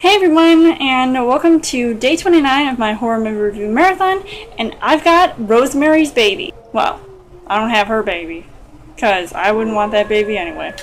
Hey everyone, and welcome to day 29 of my horror movie review marathon, and I've got Rosemary's Baby. Well, I don't have her baby, because I wouldn't want that baby anyway.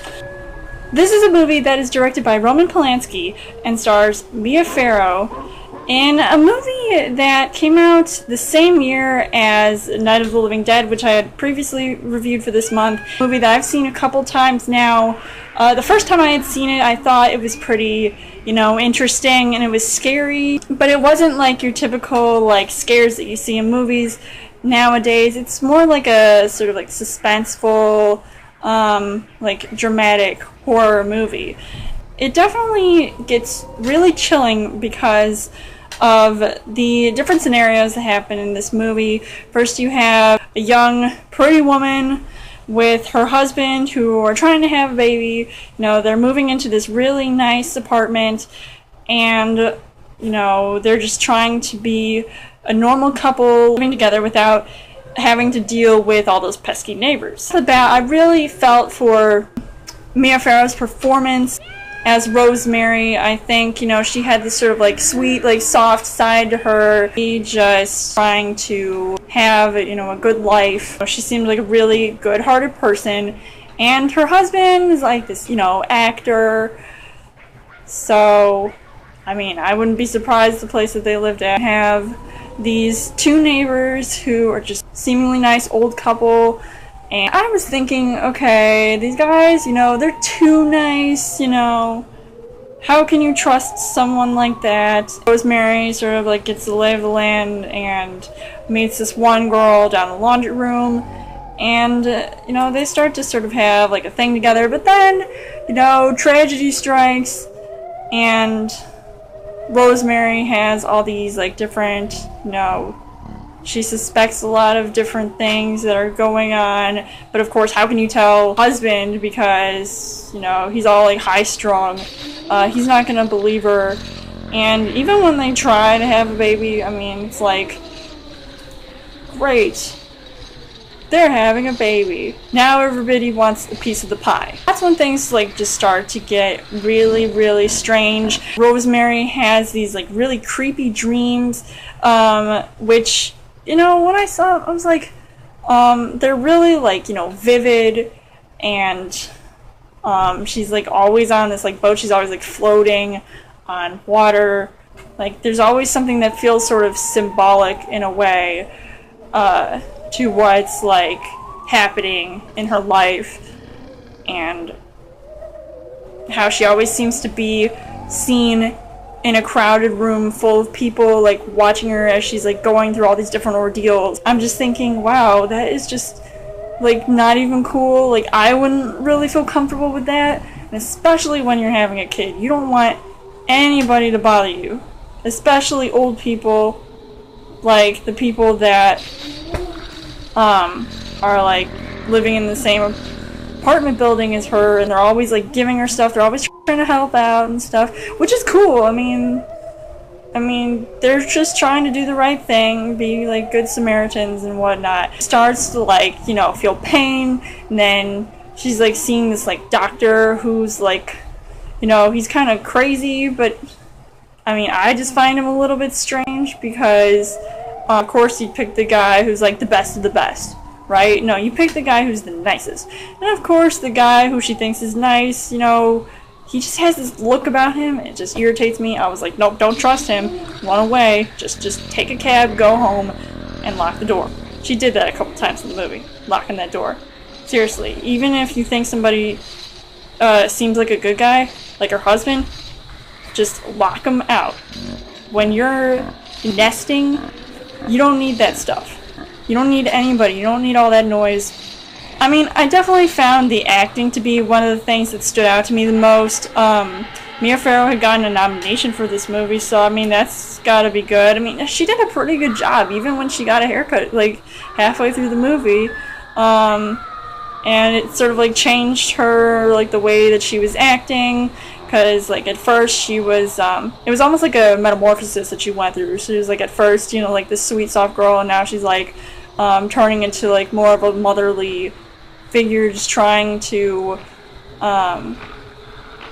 This is a movie that is directed by Roman Polanski and stars Mia Farrow in a movie that came out the same year as Night of the Living Dead, which I had previously reviewed for this month. A movie that I've seen a couple times now. The first time I had seen it, I thought it was pretty, interesting, and it was scary, but it wasn't like your typical, scares that you see in movies nowadays. It's more like a sort of, suspenseful, dramatic horror movie. It definitely gets really chilling because of the different scenarios that happen in this movie. First, you have a young, pretty woman with her husband who are trying to have a baby. They're moving into this really nice apartment, and they're just trying to be a normal couple living together without having to deal with all those pesky neighbors. I really felt for Mia Farrow's performance as Rosemary. I think, she had this sort of sweet, soft side to her. She just trying to have, a good life. She seemed like a really good-hearted person. And her husband is this, actor. So, I wouldn't be surprised the place that they lived at. Have these two neighbors who are just seemingly nice old couple. And I was thinking, okay, these guys, they're too nice, how can you trust someone like that? Rosemary sort of gets the lay of the land and meets this one girl down the laundry room, and, they start to sort of have a thing together, but then, tragedy strikes, and Rosemary has all these, different, she suspects a lot of different things that are going on, but of course, how can you tell husband, because, he's all high-strung. He's not gonna believe her, and even when they try to have a baby, it's great, they're having a baby. Now everybody wants a piece of the pie. That's when things just start to get really, really strange. Rosemary has these really creepy dreams, which, when I saw them, I was they're really vivid, and she's always on this boat. She's always floating on water. There's always something that feels sort of symbolic in a way to what's happening in her life, and how she always seems to be seen in a crowded room full of people watching her as she's going through all these different ordeals. I'm just thinking, wow, that is just not even cool. I wouldn't really feel comfortable with that, and especially when you're having a kid. You don't want anybody to bother you, especially old people, the people that are living in the same apartment building as her, and they're always giving her stuff. They're always trying to help out and stuff, which is cool. They're just trying to do the right thing, be good Samaritans and whatnot. Starts to feel pain, and then she's seeing this doctor who's he's kind of crazy, but I just find him a little bit strange because of course you pick the guy who's the best of the best, right? No, you pick the guy who's the nicest. And of course the guy who she thinks is nice, he just has this look about him. It just irritates me. I was nope, don't trust him. Run away. Just take a cab, go home, and lock the door. She did that a couple times in the movie, locking that door. Seriously, even if you think somebody seems like a good guy, like her husband, just lock him out. When you're nesting, you don't need that stuff. You don't need anybody. You don't need all that noise. I definitely found the acting to be one of the things that stood out to me the most. Mia Farrow had gotten a nomination for this movie, so that's gotta be good. She did a pretty good job, even when she got a haircut, halfway through the movie. And it sort of changed her, the way that she was acting, because at first she was, it was almost like a metamorphosis that she went through. She was at first, this sweet, soft girl, and now she's turning into more of a motherly figure, just trying to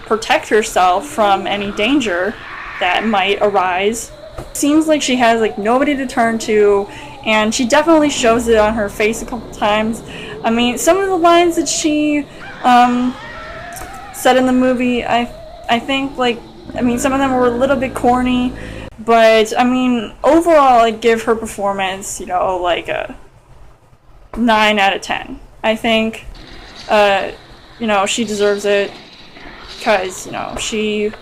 protect herself from any danger. that might arise. Seems like she has like nobody to turn to, and she definitely shows it on her face a couple times. I mean, some of the lines that she said in the movie, I think, like, I mean, some of them were a little bit corny, but I mean, overall, I give her performance, you know, like a 9 out of 10. I think, you know, she deserves it because, you know, she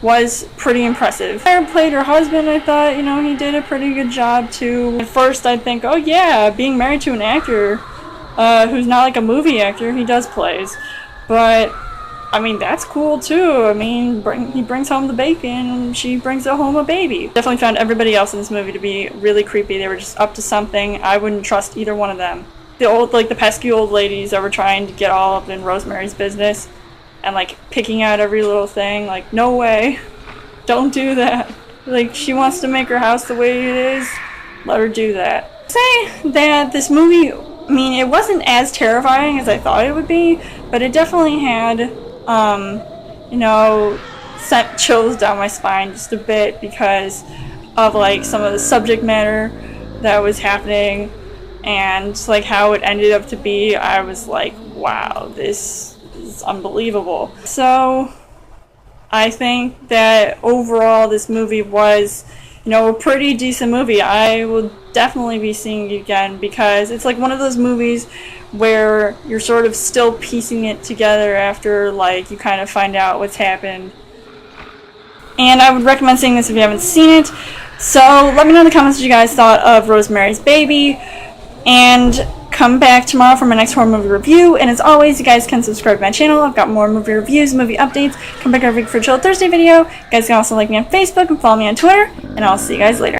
was pretty impressive. I played her husband. I thought, you know, he did a pretty good job too. At first I'd think, oh yeah, being married to an actor who's not like a movie actor, he does plays. But I mean, that's cool too. I mean, he brings home the bacon and she brings home a baby. Definitely found everybody else in this movie to be really creepy. They were just up to something. I wouldn't trust either one of them. The pesky old ladies that were trying to get all up in Rosemary's business and like picking out every little thing, like, no way, don't do that. Like, she wants to make her house the way it is, let her do that. I'd say that this movie, I mean, it wasn't as terrifying as I thought it would be, but it definitely had, you know, sent chills down my spine just a bit because of like some of the subject matter that was happening and like how it ended up to be. I was like, wow, this is unbelievable. So I think that overall this movie was, you know, a pretty decent movie. I will definitely be seeing it again because it's like one of those movies where you're sort of still piecing it together after like you kind of find out what's happened. And I would recommend seeing this if you haven't seen it. So let me know in the comments what you guys thought of Rosemary's Baby. And come back tomorrow for my next horror movie review. And as always, you guys can subscribe to my channel. I've got more movie reviews, movie updates. Come back every week for a Chill Thursday video. You guys can also like me on Facebook and follow me on Twitter. And I'll see you guys later.